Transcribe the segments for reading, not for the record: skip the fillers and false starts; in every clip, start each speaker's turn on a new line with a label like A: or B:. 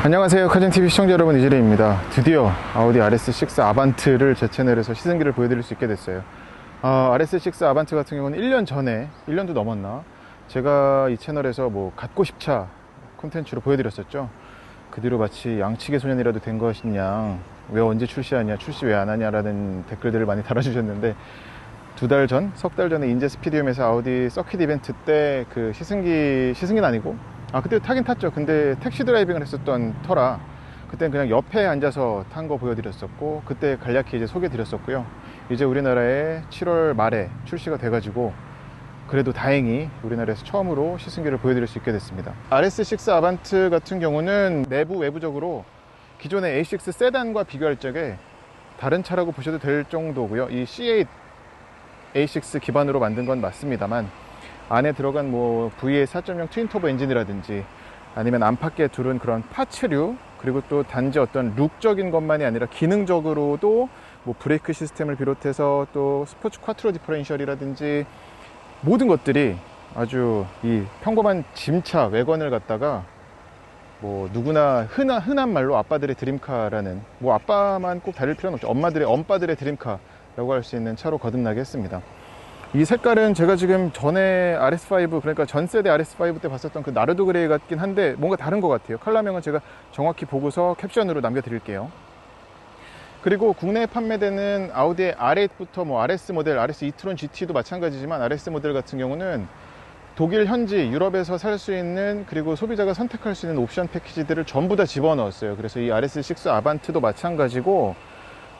A: 안녕하세요, 카진TV 시청자 여러분, 이재래입니다. 드디어 아우디 RS6 아반트를 제 채널에서 시승기를 보여드릴 수 있게 됐어요. RS6 아반트 같은 경우는 1년 전에, 1년도 넘었나, 제가 이 채널에서 뭐 갖고 싶차 콘텐츠로 보여드렸었죠. 그 뒤로 마치 양치기 소년이라도 된 것이냐, 왜 언제 출시하냐, 출시 왜 안 하냐라는 댓글들을 많이 달아주셨는데, 석 달 전에 인제 스피디움에서 아우디 서킷 이벤트 때 그 시승기는 아니고, 그때 타긴 탔죠. 근데 택시 드라이빙을 했었던 터라 그때는 그냥 옆에 앉아서 탄 거 보여드렸었고, 그때 간략히 이제 소개드렸었고요. 이제 우리나라에 7월 말에 출시가 돼가지고 그래도 다행히 우리나라에서 처음으로 시승기를 보여드릴 수 있게 됐습니다. RS6 아반트 같은 경우는 외부적으로 기존의 A6 세단과 비교할 적에 다른 차라고 보셔도 될 정도고요. 이 C8 A6 기반으로 만든 건 맞습니다만, 안에 들어간 뭐 VA 4.0 트윈터보 엔진이라든지 아니면 안팎에 두른 그런 파츠류, 그리고 또 단지 어떤 룩적인 것만이 아니라 기능적으로도 뭐 브레이크 시스템을 비롯해서 또 스포츠 쿼트로 디퍼렌셜이라든지 모든 것들이 아주 이 평범한 짐차 외관을 갖다가 뭐 누구나 흔한 말로 아빠들의 드림카라는, 뭐 아빠만 꼭 다를 필요는 없죠. 엄빠들의 드림카라고 할 수 있는 차로 거듭나게 했습니다. 이 색깔은 제가 지금 전에 RS5, 그러니까 전 세대 RS5 때 봤었던 그 나르도 그레이 같긴 한데 뭔가 다른 것 같아요. 컬러명은 제가 정확히 보고서 캡션으로 남겨드릴게요. 그리고 국내에 판매되는 아우디의 R8부터 뭐 RS 모델, RS e-tron GT도 마찬가지지만 RS 모델 같은 경우는 독일 현지, 유럽에서 살 수 있는, 그리고 소비자가 선택할 수 있는 옵션 패키지들을 전부 다 집어넣었어요. 그래서 이 RS6 아반트도 마찬가지고,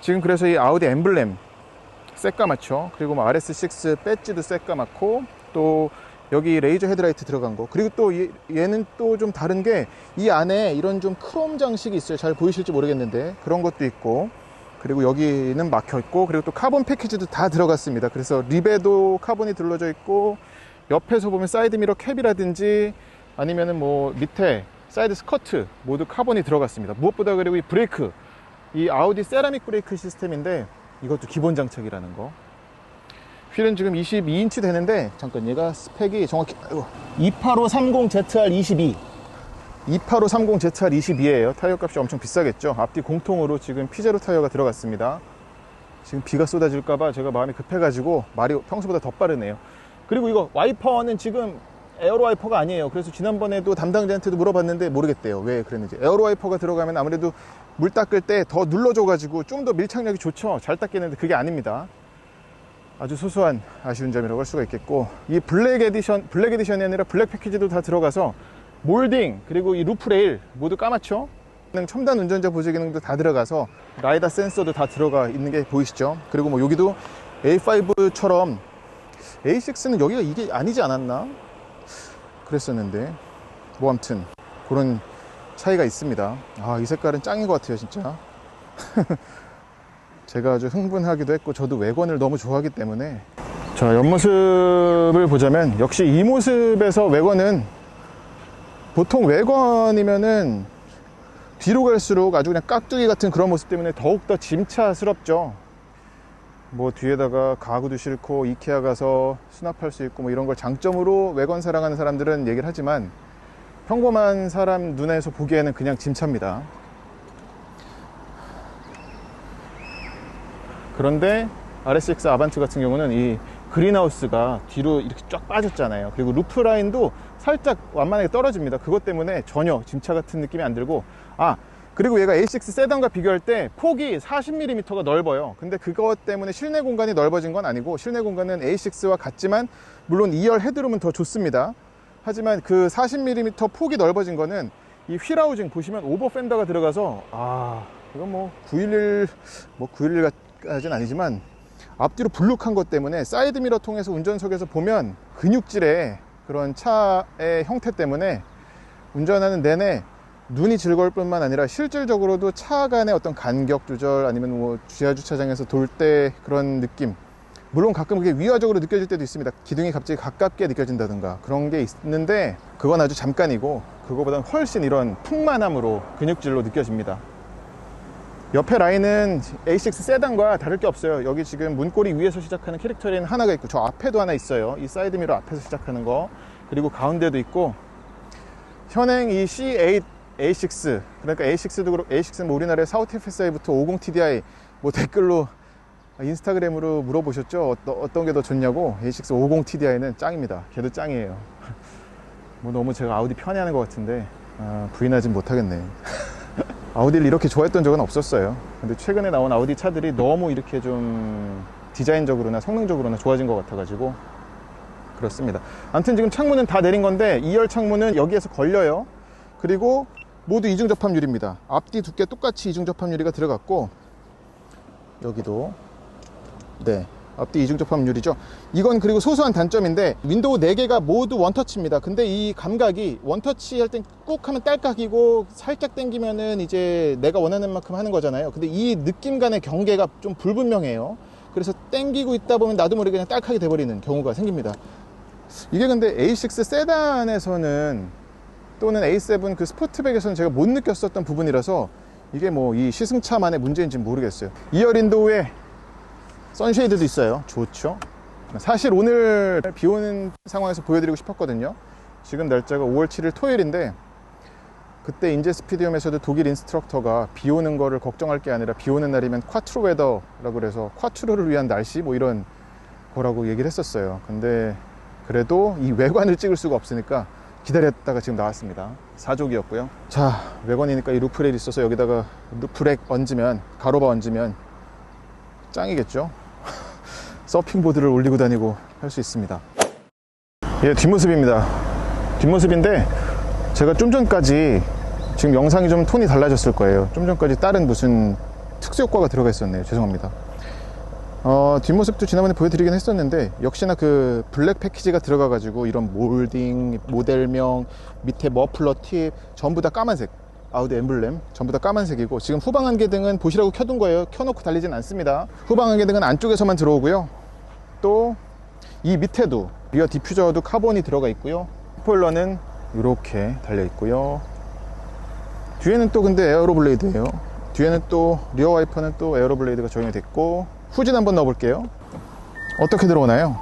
A: 지금 그래서 이 아우디 엠블렘 새까맣죠. 그리고 뭐 RS6 배지도 새까맣고, 또 여기 레이저 헤드라이트 들어간 거, 그리고 또 얘는 또 좀 다른 게 이 안에 이런 좀 크롬 장식이 있어요. 잘 보이실지 모르겠는데 그런 것도 있고, 그리고 여기는 막혀 있고, 그리고 또 카본 패키지도 다 들어갔습니다. 그래서 립에도 카본이 둘러져 있고, 옆에서 보면 사이드 미러 캡이라든지 아니면은 뭐 밑에 사이드 스커트 모두 카본이 들어갔습니다. 무엇보다 그리고 이 브레이크, 이 아우디 세라믹 브레이크 시스템인데 이것도 기본 장착이라는 거. 휠은 지금 22인치 되는데, 잠깐 얘가 스펙이 정확히 28530ZR22 28530ZR22에요 타이어 값이 엄청 비싸겠죠. 앞뒤 공통으로 지금 피제로 타이어가 들어갔습니다. 지금 비가 쏟아질까봐 제가 마음이 급해가지고 말이 평소보다 더 빠르네요. 그리고 이거 와이퍼는 지금 에어로 와이퍼가 아니에요. 그래서 지난번에도 담당자한테도 물어봤는데 모르겠대요, 왜 그랬는지. 에어로 와이퍼가 들어가면 아무래도 물 닦을 때 더 눌러줘가지고 좀 더 밀착력이 좋죠. 잘 닦이는데 그게 아닙니다. 아주 소소한 아쉬운 점이라고 할 수가 있겠고, 이 블랙 에디션이 아니라 블랙 패키지도 다 들어가서 몰딩, 그리고 이 루프 레일 모두 까맣죠. 첨단 운전자 보조 기능도 다 들어가서 라이다 센서도 다 들어가 있는 게 보이시죠. 그리고 뭐 여기도 A5처럼, A6는 여기가 이게 아니지 않았나 그랬었는데, 뭐 아무튼 그런 차이가 있습니다. 이 색깔은 짱인 것 같아요, 진짜. 제가 아주 흥분하기도 했고, 저도 외관을 너무 좋아하기 때문에. 자, 옆모습을 보자면 역시 이 모습에서 외관은, 보통 외관이면은 뒤로 갈수록 아주 그냥 깍두기 같은 그런 모습 때문에 더욱더 짐차스럽죠. 뭐 뒤에다가 가구도 싣고 이케아 가서 수납할 수 있고 뭐 이런 걸 장점으로 외관 사랑하는 사람들은 얘기를 하지만, 평범한 사람 눈에서 보기에는 그냥 짐차입니다. 그런데 RS6 아반트 같은 경우는 이 그린하우스가 뒤로 이렇게 쫙 빠졌잖아요. 그리고 루프 라인도 살짝 완만하게 떨어집니다. 그것 때문에 전혀 짐차 같은 느낌이 안 들고, 그리고 얘가 A6 세단과 비교할 때 폭이 40mm가 넓어요. 근데 그것 때문에 실내 공간이 넓어진 건 아니고, 실내 공간은 A6와 같지만 물론 2열 헤드룸은 더 좋습니다. 하지만 그 40mm 폭이 넓어진 거는 이 휠 하우징 보시면 오버 팬더가 들어가서, 이건 뭐 911까지는 아니지만 앞뒤로 불룩한 것 때문에, 사이드 미러 통해서 운전석에서 보면 근육질의 그런 차의 형태 때문에 운전하는 내내 눈이 즐거울 뿐만 아니라 실질적으로도 차 간의 어떤 간격 조절, 아니면 뭐 지하 주차장에서 돌 때 그런 느낌, 물론 가끔 그게 위화적으로 느껴질 때도 있습니다. 기둥이 갑자기 가깝게 느껴진다든가 그런 게 있는데, 그건 아주 잠깐이고, 그거보다는 훨씬 이런 풍만함으로 근육질로 느껴집니다. 옆에 라인은 A6 세단과 다를 게 없어요. 여기 지금 문고리 위에서 시작하는 캐릭터 레인 하나가 있고, 저 앞에도 하나 있어요. 이 사이드 미러 앞에서 시작하는 거, 그리고 가운데도 있고, 현행 이 C8 A6, 그러니까 A6도 A6는 뭐 우리나라의 사우트 FSI부터 50TDI 뭐 댓글로 인스타그램으로 물어보셨죠? 어떤 게 더 좋냐고. A6 50TDI는 짱입니다. 걔도 짱이에요. 뭐 너무 제가 아우디 편애하는 것 같은데 부인하진 못하겠네. 아우디를 이렇게 좋아했던 적은 없었어요. 근데 최근에 나온 아우디 차들이 너무 이렇게 좀 디자인적으로나 성능적으로나 좋아진 것 같아가지고 그렇습니다. 아무튼 지금 창문은 다 내린 건데 2열 창문은 여기에서 걸려요. 그리고 모두 이중 접합 유리입니다. 앞뒤 두께 똑같이 이중 접합 유리가 들어갔고, 여기도 네, 앞뒤 이중 접합 유리죠. 이건 그리고 소소한 단점인데 윈도우 4개가 모두 원터치입니다. 근데 이 감각이 원터치 할 땐 꾹 하면 딸깍이고 살짝 당기면은 이제 내가 원하는 만큼 하는 거잖아요. 근데 이 느낌 간의 경계가 좀 불분명해요. 그래서 당기고 있다 보면 나도 모르게 그냥 딸깍이 돼버리는 경우가 생깁니다. 이게 근데 A6 세단에서는 또는 A7 그 스포트백에서는 제가 못 느꼈었던 부분이라서 이게 뭐 이 시승차만의 문제인지는 모르겠어요. 2열 윈도우에 선쉐이드도 있어요. 좋죠. 사실 오늘 비 오는 상황에서 보여드리고 싶었거든요. 지금 날짜가 5월 7일 토요일인데, 그때 인제스피디움에서도 독일 인스트럭터가 비 오는 거를 걱정할 게 아니라 비 오는 날이면 콰트로 웨더라고 그래서 콰트로를 위한 날씨 뭐 이런 거라고 얘기를 했었어요. 근데 그래도 이 외관을 찍을 수가 없으니까 기다렸다가 지금 나왔습니다. 4족이었고요. 자, 외관이니까 이 루프렉 있어서 여기다가 루프렉 얹으면, 가로바 얹으면 짱이겠죠. 서핑보드를 올리고 다니고 할 수 있습니다. 예, 뒷모습입니다. 뒷모습인데 제가 좀 전까지, 지금 영상이 좀 톤이 달라졌을 거예요. 좀 전까지 다른 무슨 특수효과가 들어가 있었네요. 죄송합니다. 뒷모습도 지난번에 보여드리긴 했었는데, 역시나 그 블랙 패키지가 들어가 가지고 이런 몰딩, 모델명, 밑에 머플러 팁 전부 다 까만색, 아우디 엠블렘 전부 다 까만색이고, 지금 후방 안개등은 보시라고 켜둔 거예요. 켜놓고 달리진 않습니다. 후방 안개등은 안쪽에서만 들어오고요. 또 이 밑에도 리어 디퓨저도 카본이 들어가 있고요. 스포일러는 이렇게 달려 있고요. 뒤에는 또 근데 에어로블레이드예요. 뒤에는 또 리어 와이퍼는 또 에어로블레이드가 적용이 됐고, 후진 한번 넣어볼게요. 어떻게 들어오나요?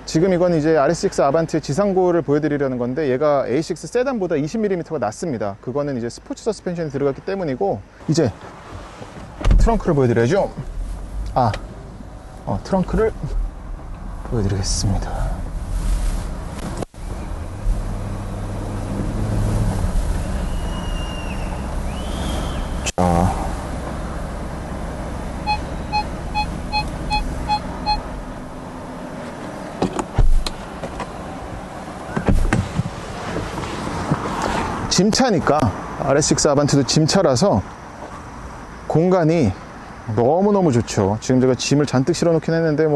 A: 지금 이건 이제 RS6 아반트 지상고를 보여드리려는 건데, 얘가 A6 세단보다 20mm가 낮습니다. 그거는 이제 스포츠 서스펜션이 들어갔기 때문이고, 이제 트렁크를 보여드려야죠. 트렁크를 보여드리겠습니다. 자, 짐차니까, RS6 아반트도 짐차라서 공간이 너무너무 좋죠. 지금 제가 짐을 잔뜩 실어 놓긴 했는데,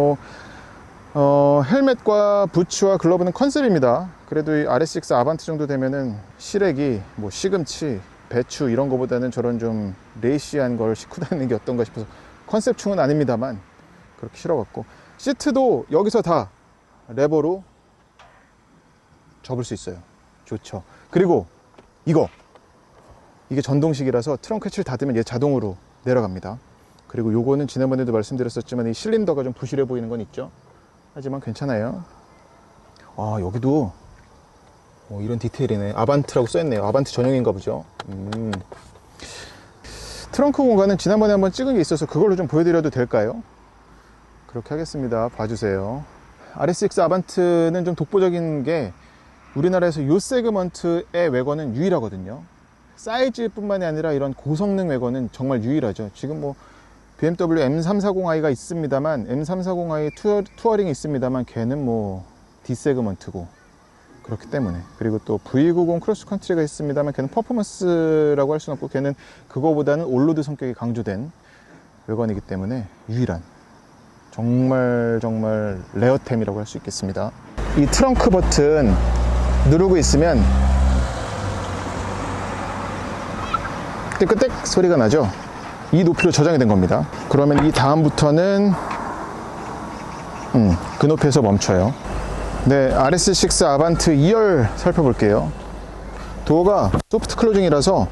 A: 헬멧과 부츠와 글러브는 컨셉입니다. 그래도 이 RS6 아반트 정도 되면은 시래기, 시금치, 배추 이런 거보다는 저런 좀 레이시한 걸 싣고 다니는 게 어떤가 싶어서, 컨셉충은 아닙니다만 그렇게 실어갖고, 시트도 여기서 다 레버로 접을 수 있어요. 좋죠. 그리고 이게 전동식이라서 트렁크 해치를 닫으면 얘 자동으로 내려갑니다. 그리고 요거는 지난번에도 말씀드렸었지만 이 실린더가 좀 부실해 보이는 건 있죠. 하지만 괜찮아요. 여기도 이런 디테일이네. 아반트라고 써있네요. 아반트 전용인가 보죠. 트렁크 공간은 지난번에 한번 찍은 게 있어서 그걸로 좀 보여드려도 될까요? 그렇게 하겠습니다. 봐주세요. RS6 아반트는 좀 독보적인 게, 우리나라에서 요 세그먼트의 외관은 유일하거든요. 사이즈뿐만이 아니라 이런 고성능 외관은 정말 유일하죠. 지금 BMW M340i가 있습니다만, M340i 투어링이 있습니다만, 걔는 D 세그먼트고 그렇기 때문에, 그리고 또 V90 크로스컨트리가 있습니다만 걔는 퍼포먼스라고 할 수는 없고, 걔는 그거보다는 올로드 성격이 강조된 외관이기 때문에 유일한, 정말 레어템이라고 할 수 있겠습니다. 이 트렁크 버튼 누르고 있으면 끄떼끄떼 소리가 나죠. 이 높이로 저장이 된 겁니다. 그러면 이 다음부터는 그 높이에서 멈춰요. 네, RS6 아반트 2열 살펴볼게요. 도어가 소프트 클로징이라서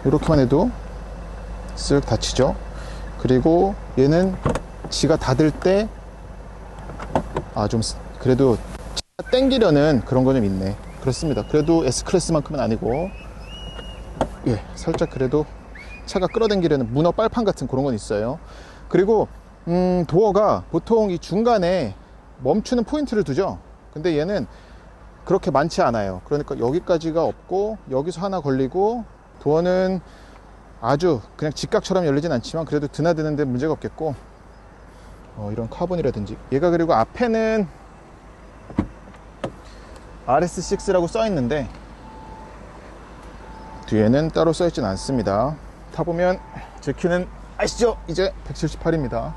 A: 이렇게만 해도 쓱 닫히죠. 그리고 얘는 지가 닫을 때 좀 그래도 당기려는 그런 거 좀 있네. 그렇습니다. 그래도 S클래스만큼은 아니고 예, 살짝 그래도 차가 끌어당기려는 문어 빨판 같은 그런 건 있어요. 그리고 도어가 보통 이 중간에 멈추는 포인트를 두죠. 근데 얘는 그렇게 많지 않아요. 그러니까 여기까지가 없고 여기서 하나 걸리고, 도어는 아주 그냥 직각처럼 열리진 않지만 그래도 드나드는데 문제가 없겠고, 이런 카본이라든지 얘가, 그리고 앞에는 RS6라고 써 있는데 뒤에는 따로 써 있진 않습니다. 타보면 제 키는 아시죠? 이제 178입니다.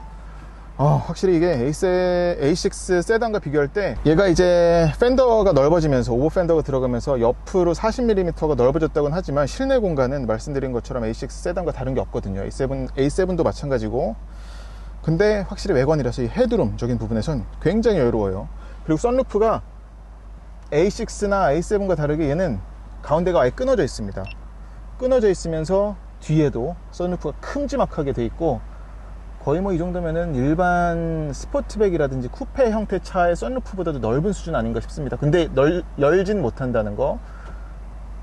A: 확실히 이게 A6 세단과 비교할 때 얘가 이제 팬더가 넓어지면서, 오버 팬더가 들어가면서 옆으로 40mm가 넓어졌다고는 하지만 실내 공간은 말씀드린 것처럼 A6 세단과 다른 게 없거든요. A7도 마찬가지고. 근데 확실히 외관이라서 이 헤드룸적인 부분에선 굉장히 여유로워요. 그리고 선루프가 A6나 A7과 다르게 얘는 가운데가 아예 끊어져 있습니다. 끊어져 있으면서 뒤에도 선루프가 큼지막하게 돼 있고, 거의 뭐 이 정도면은 일반 스포트백이라든지 쿠페 형태 차의 선루프보다도 넓은 수준 아닌가 싶습니다. 근데 열진 못한다는 거,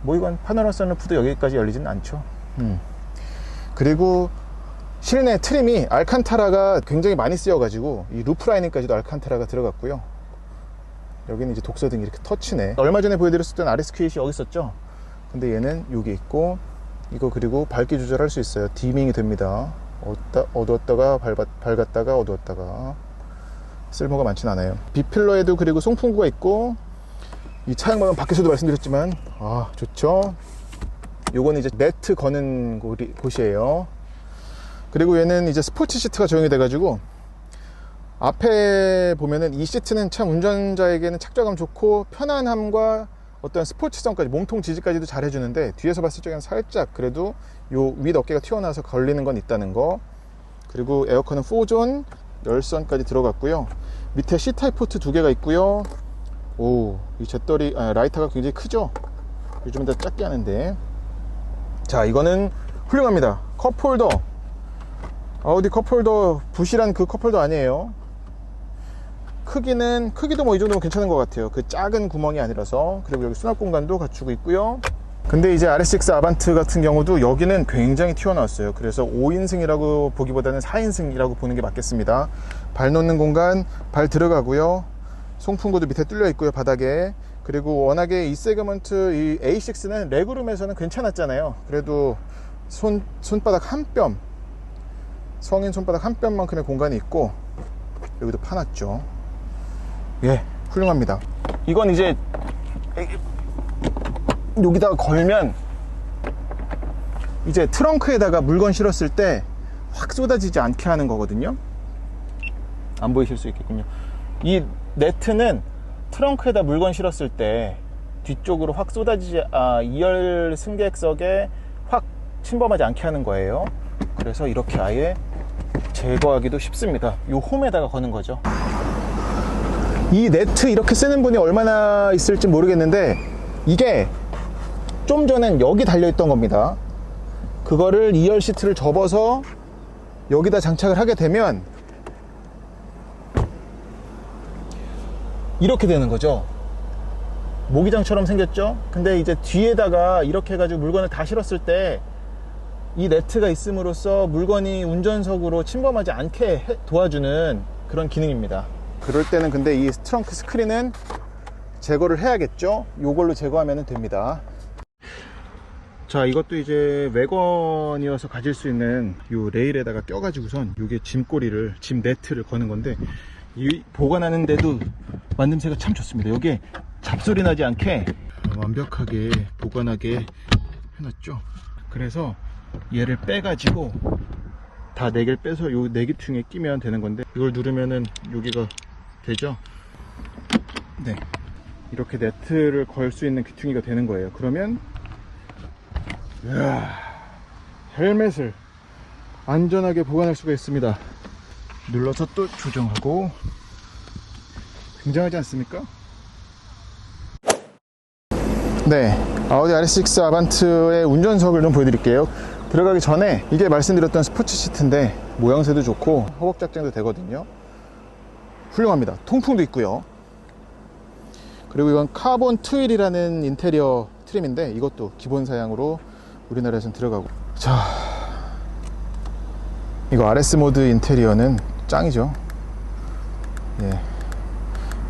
A: 뭐 이건 파노라마 선루프도 여기까지 열리진 않죠. 그리고 실내 트림이 알칸타라가 굉장히 많이 쓰여가지고 이 루프 라이닝까지도 알칸타라가 들어갔고요. 여기는 이제 독서등이 이렇게 터치네. 얼마 전에 보여드렸을 때는 RS 퀴엣이 여기 있었죠. 근데 얘는 여기 있고, 이거 그리고 밝기 조절할 수 있어요. 디밍이 됩니다. 어두웠다가 밝았다가 어두웠다가. 쓸모가 많진 않아요. B필러에도 그리고 송풍구가 있고, 이 차량방은 밖에서도 말씀드렸지만 좋죠. 요거는 이제 매트 거는 곳이에요. 그리고 얘는 이제 스포츠 시트가 적용이 돼가지고 앞에 보면은 이 시트는 참 운전자에게는 착좌감 좋고 편안함과 어떤 스포츠성까지, 몸통 지지까지도 잘 해주는데, 뒤에서 봤을 적에는 살짝 그래도 요 윗 어깨가 튀어나와서 걸리는 건 있다는 거. 그리고 에어컨은 4존 열선까지 들어갔고요. 밑에 C타입 포트 2개가 있고요. 이 잿더리 라이터가 굉장히 크죠. 요즘은 다 작게 하는데. 자, 이거는 훌륭합니다. 컵홀더. 아우디 컵홀더, 부실한 그 컵홀더 아니에요. 크기도 뭐 이 정도면 괜찮은 것 같아요. 그 작은 구멍이 아니라서. 그리고 여기 수납 공간도 갖추고 있고요. 근데 이제 RS6 아반트 같은 경우도 여기는 굉장히 튀어나왔어요. 그래서 5인승이라고 보기보다는 4인승이라고 보는 게 맞겠습니다. 발 놓는 공간, 발 들어가고요. 송풍구도 밑에 뚫려 있고요, 바닥에. 그리고 워낙에 이 세그먼트, 이 A6는 레그룸에서는 괜찮았잖아요. 그래도 손바닥 한 뼘, 성인 손바닥 한 뼘만큼의 공간이 있고, 여기도 파놨죠. 예, 훌륭합니다. 이건 이제 여기다가 걸면 이제 트렁크에다가 물건 실었을 때 확 쏟아지지 않게 하는 거거든요. 안 보이실 수 있겠군요. 이 네트는 트렁크에다 물건 실었을 때 뒤쪽으로 확 쏟아지지, 2열 승객석에 확 침범하지 않게 하는 거예요. 그래서 이렇게 아예 제거하기도 쉽습니다. 이 홈에다가 거는 거죠. 이 네트 이렇게 쓰는 분이 얼마나 있을지 모르겠는데, 이게 좀 전엔 여기 달려있던 겁니다. 그거를 2열 시트를 접어서 여기다 장착을 하게 되면 이렇게 되는 거죠. 모기장처럼 생겼죠. 근데 이제 뒤에다가 이렇게 해가지고 물건을 다 실었을 때 이 네트가 있음으로써 물건이 운전석으로 침범하지 않게 도와주는 그런 기능입니다. 그럴 때는 근데 이 트렁크 스크린은 제거를 해야겠죠. 요걸로 제거하면 됩니다. 자, 이것도 이제 외건이어서 가질 수 있는 요 레일에다가 껴가지고선 요게 짐 네트를 거는 건데, 이 보관하는데도 만듦새가 참 좋습니다. 요게 잡소리 나지 않게 완벽하게 보관하게 해놨죠. 그래서 얘를 빼가지고 다 4개를 빼서 요 4기퉁에 끼면 되는 건데, 이걸 누르면은 여기가 되죠. 네, 이렇게 네트를 걸 수 있는 귀퉁이가 되는 거예요. 그러면 헬멧을 안전하게 보관할 수가 있습니다. 눌러서 또 조정하고. 굉장하지 않습니까? 네, 아우디 RS6 아반트의 운전석을 좀 보여드릴게요. 들어가기 전에 이게 말씀드렸던 스포츠 시트인데 모양새도 좋고 허벅지 확장도 되거든요. 훌륭합니다. 통풍도 있고요. 그리고 이건 카본 트윌이라는 인테리어 트림인데, 이것도 기본 사양으로 우리나라에선 들어가고. 자, 이거 RS 모드 인테리어는 짱이죠. 예,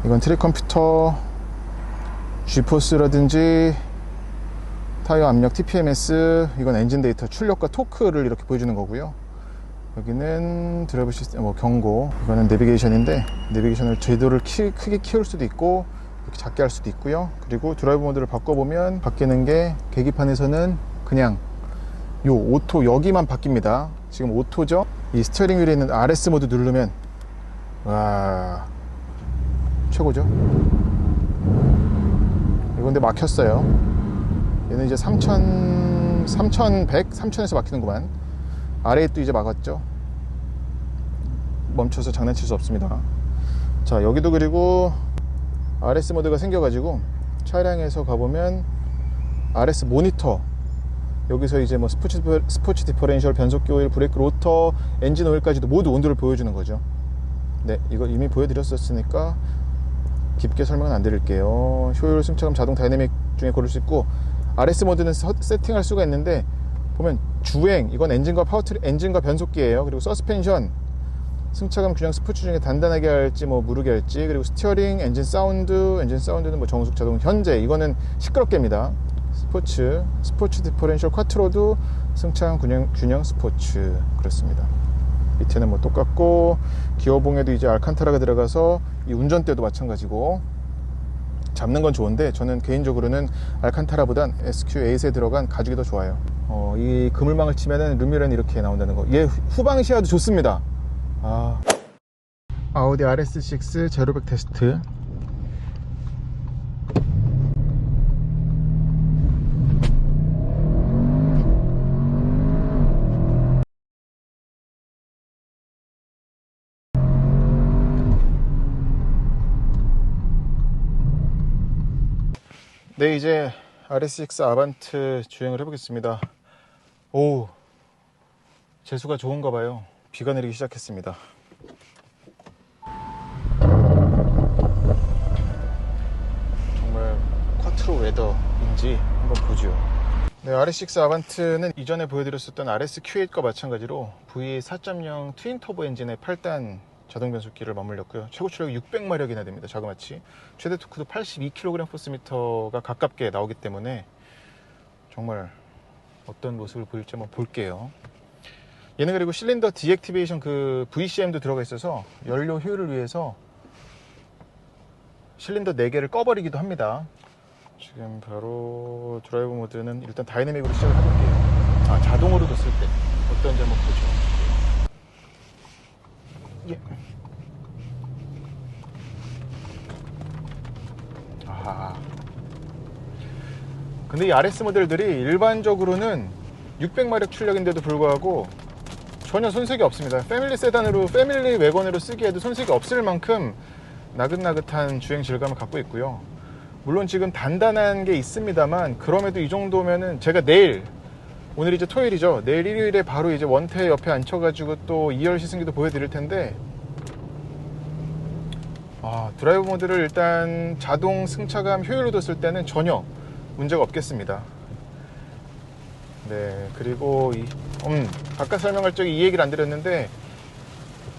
A: 이건 트랙 컴퓨터, G포스라든지 타이어 압력, TPMS, 이건 엔진 데이터, 출력과 토크를 이렇게 보여주는 거고요. 여기는 드라이브 시스템, 경고. 이거는 내비게이션인데, 내비게이션을 제도를 크게 키울 수도 있고 이렇게 작게 할 수도 있고요. 그리고 드라이브 모드를 바꿔보면 바뀌는 게, 계기판에서는 그냥 요 오토, 여기만 바뀝니다. 지금 오토죠. 이 스티어링 휠에 있는 RS 모드 누르면, 와, 최고죠. 이거 근데 막혔어요. 얘는 이제 3100에서 막히는구만. 아래에 또 이제 막았죠. 멈춰서 장난칠 수 없습니다. 자, 여기도 그리고 RS 모드가 생겨가지고 차량에서 가보면 RS 모니터, 여기서 이제 뭐 스포츠 디퍼렌셜, 변속기 오일, 브레이크 로터, 엔진 오일까지도 모두 온도를 보여주는 거죠. 네, 이거 이미 보여드렸었으니까 깊게 설명은 안 드릴게요. 효율, 승차감, 자동, 다이내믹 중에 고를 수 있고, RS 모드는 세팅할 수가 있는데, 보면 주행, 이건 엔진과 엔진과 변속기예요. 그리고 서스펜션, 승차감, 균형, 스포츠 중에 단단하게 할지 뭐 무르게 할지, 그리고 스티어링, 엔진 사운드는 뭐 정숙, 자동, 현재, 이거는 시끄럽게입니다. 스포츠 디퍼렌셜, 쿼트로도 승차감, 균형, 스포츠, 그렇습니다. 밑에는 뭐 똑같고, 기어봉에도 이제 알칸타라가 들어가서 이 운전대도 마찬가지고, 잡는 건 좋은데 저는 개인적으로는 알칸타라보단 SQ8에 들어간 가죽이 더 좋아요. 이 그물망을 치면은 룸미러는 이렇게 나온다는 거. 얘 후방 시야도 좋습니다. 아우디 RS6 제로백 테스트. 네, 이제 RS6 아반트 주행을 해보겠습니다. 오, 재수가 좋은가 봐요. 비가 내리기 시작했습니다. 정말 쿼트로 웨더인지 한번 보죠. 네, RS6 아반트는 이전에 보여드렸었던 RS-Q8과 마찬가지로 V4.0 트윈 터보 엔진의 8단 자동 변속기를 맞물렸고요. 최고 출력이 600마력이나 됩니다. 자그마치. 최대 토크도 82kg/ms/가 가깝게 나오기 때문에 정말 어떤 모습을 보일지 한번 볼게요. 얘는 그리고 실린더 디액티베이션 그 VCM도 들어가 있어서 연료 효율을 위해서 실린더 4개를 꺼버리기도 합니다. 지금 바로 드라이브 모드는 일단 다이내믹으로 시작을 해볼게요. 자동으로도 쓸 때 어떤지 한번 보죠. 예. 근데 이 RS 모델들이 일반적으로는 600마력 출력인데도 불구하고 전혀 손색이 없습니다. 패밀리 세단으로, 패밀리 외건으로 쓰기에도 손색이 없을 만큼 나긋나긋한 주행 질감을 갖고 있고요. 물론 지금 단단한 게 있습니다만, 그럼에도 이 정도면은 제가 오늘 이제 토요일이죠. 내일 일요일에 바로 이제 원태 옆에 앉혀가지고 또 2열 시승기도 보여드릴 텐데, 드라이브 모드를 일단 자동 승차감 효율로 뒀을 때는 전혀 문제가 없겠습니다. 네, 그리고 바깥 설명할 적에 이 얘기를 안 드렸는데,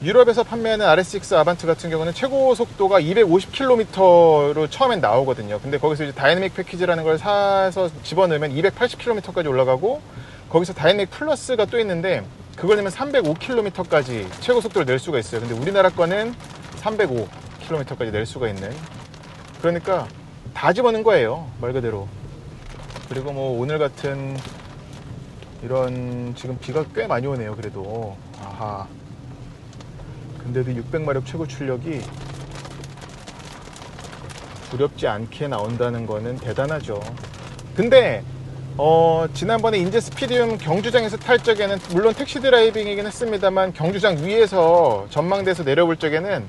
A: 유럽에서 판매하는 RS6 아반트 같은 경우는 최고 속도가 250km로 처음엔 나오거든요. 근데 거기서 이제 다이내믹 패키지라는 걸 사서 집어넣으면 280km까지 올라가고, 거기서 다이내믹 플러스가 또 있는데 그걸 넣으면 305km까지 최고 속도를 낼 수가 있어요. 근데 우리나라 거는 305km까지 낼 수가 있는, 그러니까 다 집어넣은 거예요, 말 그대로. 그리고 뭐 오늘 같은 이런, 지금 비가 꽤 많이 오네요. 그래도 근데도 600마력 최고 출력이 두렵지 않게 나온다는 거는 대단하죠. 근데 지난번에 인제 스피디움 경주장에서 탈 적에는, 물론 택시 드라이빙이긴 했습니다만, 경주장 위에서 전망대에서 내려볼 적에는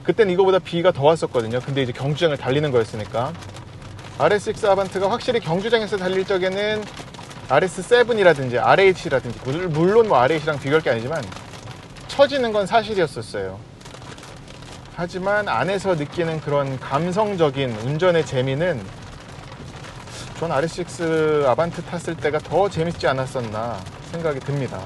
A: 그때는 이거보다 비가 더 왔었거든요. 근데 이제 경주장을 달리는 거였으니까. RS6 아반트가 확실히 경주장에서 달릴 적에는 RS7이라든지 RH라든지, 물론 뭐 RH랑 비교할 게 아니지만 처지는 건 사실이었었어요. 하지만 안에서 느끼는 그런 감성적인 운전의 재미는 전 RS6 아반트 탔을 때가 더 재밌지 않았었나 생각이 듭니다.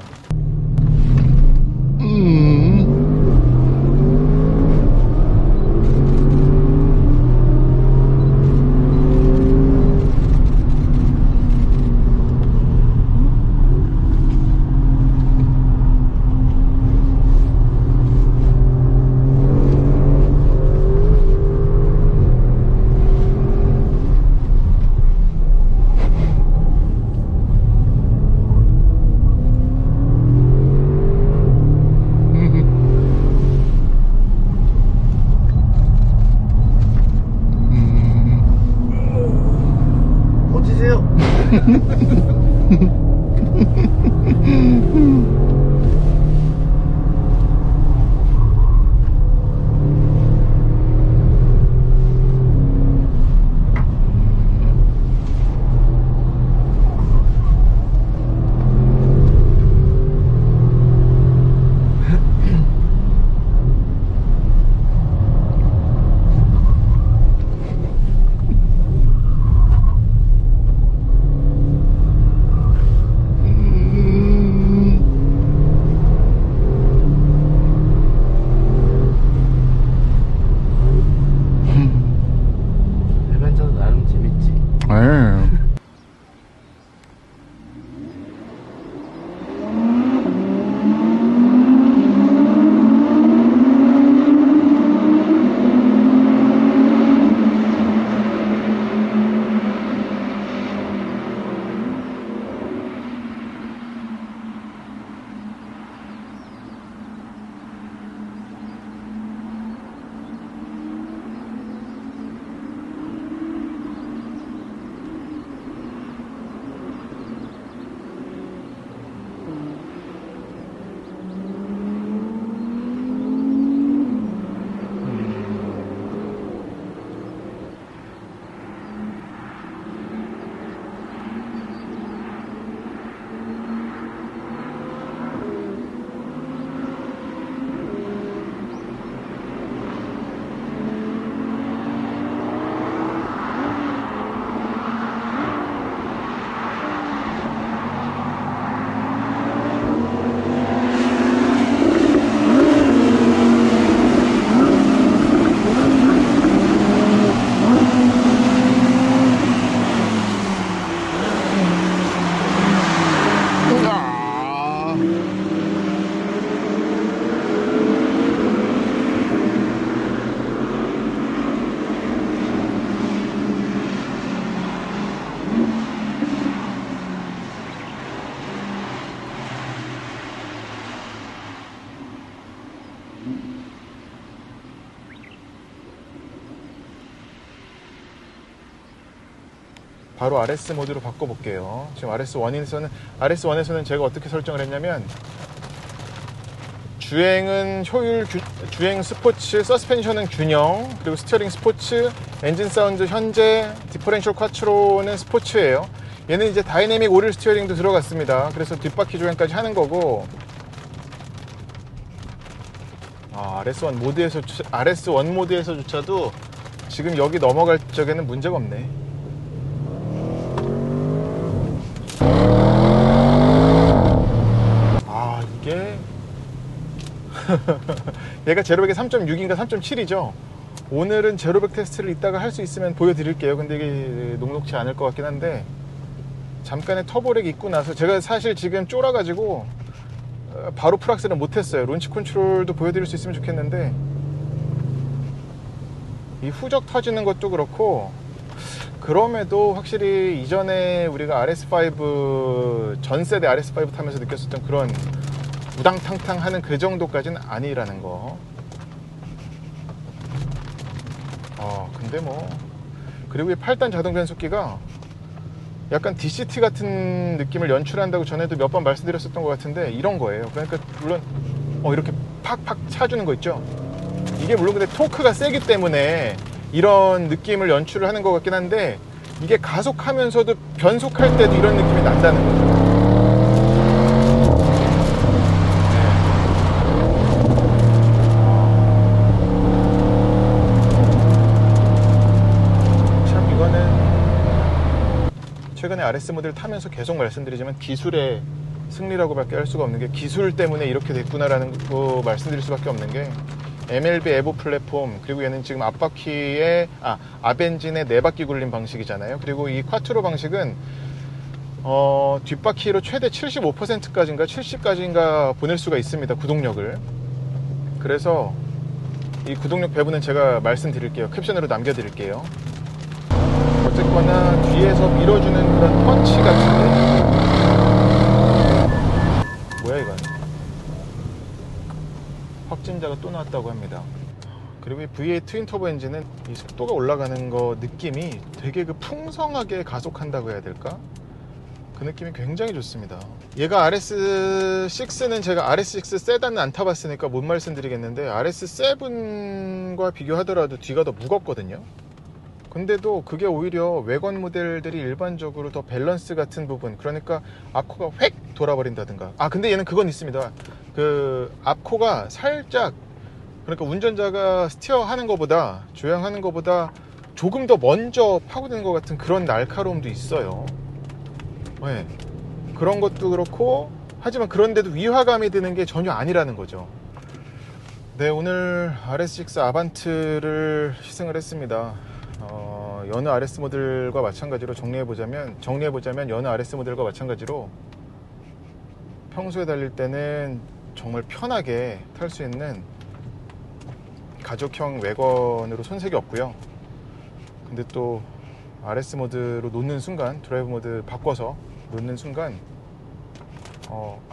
A: 바로 RS 모드로 바꿔볼게요. 지금 RS1에서는 제가 어떻게 설정을 했냐면, 주행은 효율, 주행 스포츠, 서스펜션은 균형, 그리고 스티어링 스포츠, 엔진 사운드 현재, 디퍼렌셜 쿼트로는 스포츠예요. 얘는 이제 다이내믹 오릴 스티어링도 들어갔습니다. 그래서 뒷바퀴 주행까지 하는 거고, RS1 모드에서조차도 지금 여기 넘어갈 적에는 문제가 없네. 이게 얘가 제로백이 3.6인가 3.7이죠 오늘은 제로백 테스트를 이따가 할 수 있으면 보여드릴게요. 근데 이게 녹록치 않을 것 같긴 한데, 잠깐의 터보렉 있고 나서 제가 사실 지금 쫄아가지고 바로 풀악셀은 못했어요. 론치 컨트롤도 보여드릴 수 있으면 좋겠는데, 이 후적 터지는 것도 그렇고, 그럼에도 확실히 이전에 우리가 RS5 전세대 RS5 타면서 느꼈었던 그런 우당탕탕 하는 그 정도까지는 아니라는 거. 근데 뭐, 그리고 이 8단 자동 변속기가 약간 DCT 같은 느낌을 연출한다고 전에도 몇 번 말씀드렸었던 것 같은데, 이런 거예요. 그러니까 물론 이렇게 팍팍 차주는 거 있죠. 이게 물론 근데 토크가 세기 때문에 이런 느낌을 연출을 하는 것 같긴 한데, 이게 가속하면서도 변속할 때도 이런 느낌이 난다는 거죠. 최근에 RS 모델 타면서 계속 말씀드리지만 기술의 승리라고밖에 할 수가 없는 게, 기술 때문에 이렇게 됐구나라는 거 말씀드릴 수밖에 없는 게, MLB 에보 플랫폼, 그리고 얘는 지금 앞엔진에 4바퀴 굴림 방식이잖아요. 그리고 이 콰트로 방식은 뒷바퀴로 최대 75%까지인가 70까지인가 보낼 수가 있습니다, 구동력을. 그래서 이 구동력 배분은 제가 말씀드릴게요. 캡션으로 남겨드릴게요. 어쨌거나 뒤에서 밀어주는 그런 펀치 같은데, 뭐야 이건, 확진자가 또 나왔다고 합니다. 그리고 이 V8 트윈 터보 엔진은 이 속도가 올라가는 거 느낌이 되게 그 풍성하게 가속한다고 해야 될까? 그 느낌이 굉장히 좋습니다. 얘가 RS6는 제가 RS6 세단은 안 타봤으니까 못 말씀드리겠는데, RS7과 비교하더라도 뒤가 더 무겁거든요. 근데도 그게 오히려 외관 모델들이 일반적으로 더 밸런스 같은 부분, 그러니까 앞코가 획 돌아버린다든가. 근데 얘는 그건 있습니다. 그 앞코가 살짝, 그러니까 운전자가 스티어 하는 것보다, 조향하는 것보다 조금 더 먼저 파고드는 것 같은 그런 날카로움도 있어요. 네. 그런 것도 그렇고, 하지만 그런데도 위화감이 드는 게 전혀 아니라는 거죠. 네, 오늘 RS6 아반트를 시승을 했습니다. 여느 RS 모델과 마찬가지로 정리해보자면 여느 RS 모델과 마찬가지로 평소에 달릴 때는 정말 편하게 탈 수 있는 가족형 외관으로 손색이 없고요. 근데 또 RS 모드로 놓는 순간, 드라이브 모드 바꿔서 놓는 순간,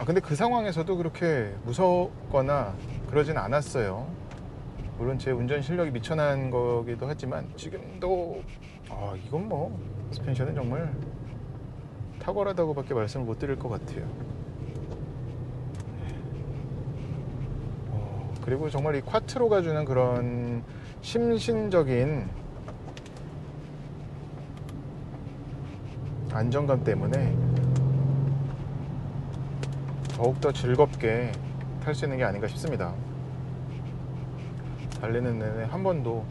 A: 근데 그 상황에서도 그렇게 무섭거나 그러진 않았어요. 물론 제 운전 실력이 미천한 거기도 하지만, 지금도 이건 뭐 스펜션은 정말 탁월하다고 밖에 말씀을 못 드릴 것 같아요. 그리고 정말 이 콰트로가 주는 그런 심신적인 안정감 때문에 더욱더 즐겁게 탈 수 있는 게 아닌가 싶습니다. 달리는 내내 한 번도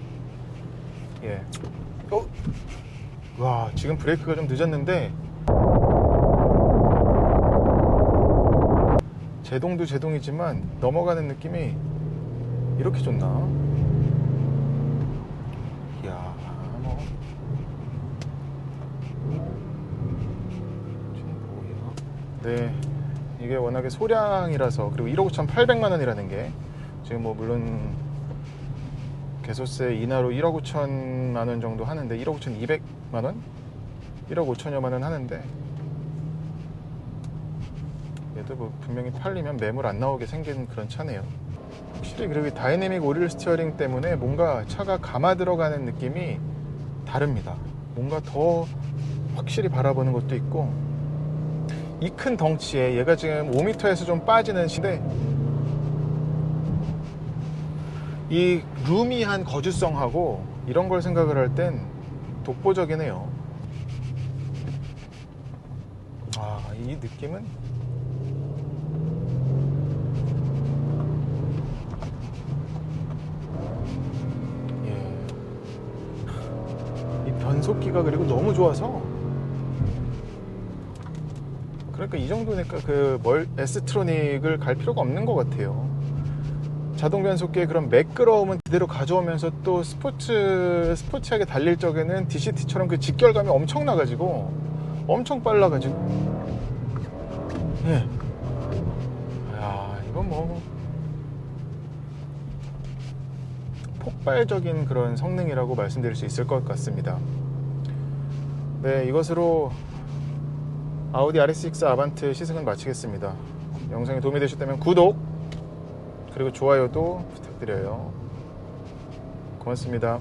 A: 와, 지금 브레이크가 좀 늦었는데, 제동도 제동이지만 넘어가는 느낌이 이렇게 좋나? 이야, 뭐 네, 이게 워낙에 소량이라서, 그리고 1억 5,800만 원이라는 게 지금 뭐 물론 개소세 인하로 1억 5천만 원 정도 하는데, 1억 5,200만 원? 1억 5천여만 원 하는데, 얘도 뭐 분명히 팔리면 매물 안 나오게 생긴 그런 차네요. 확실히. 그리고 이 다이내믹 오릴 스티어링 때문에 뭔가 차가 감아 들어가는 느낌이 다릅니다. 뭔가 더 확실히 바라보는 것도 있고, 이 큰 덩치에 얘가 지금 5m에서 좀 빠지는 시대, 이 루미한 거주성하고 이런 걸 생각을 할 땐 독보적이네요. 이 느낌은 이 변속기가 그리고 너무 좋아서, 그러니까 이 정도니까 S트로닉을 갈 필요가 없는 것 같아요. 자동 변속기의 그런 매끄러움은 그대로 가져오면서, 또 스포츠하게 달릴 적에는 DCT처럼 그 직결감이 엄청나가지고, 엄청 빨라가지고, 이건 뭐 폭발적인 그런 성능이라고 말씀드릴 수 있을 것 같습니다. 네, 이것으로 아우디 RS6 아반트 시승은 마치겠습니다. 영상이 도움이 되셨다면 구독, 그리고 좋아요도 부탁드려요. 고맙습니다.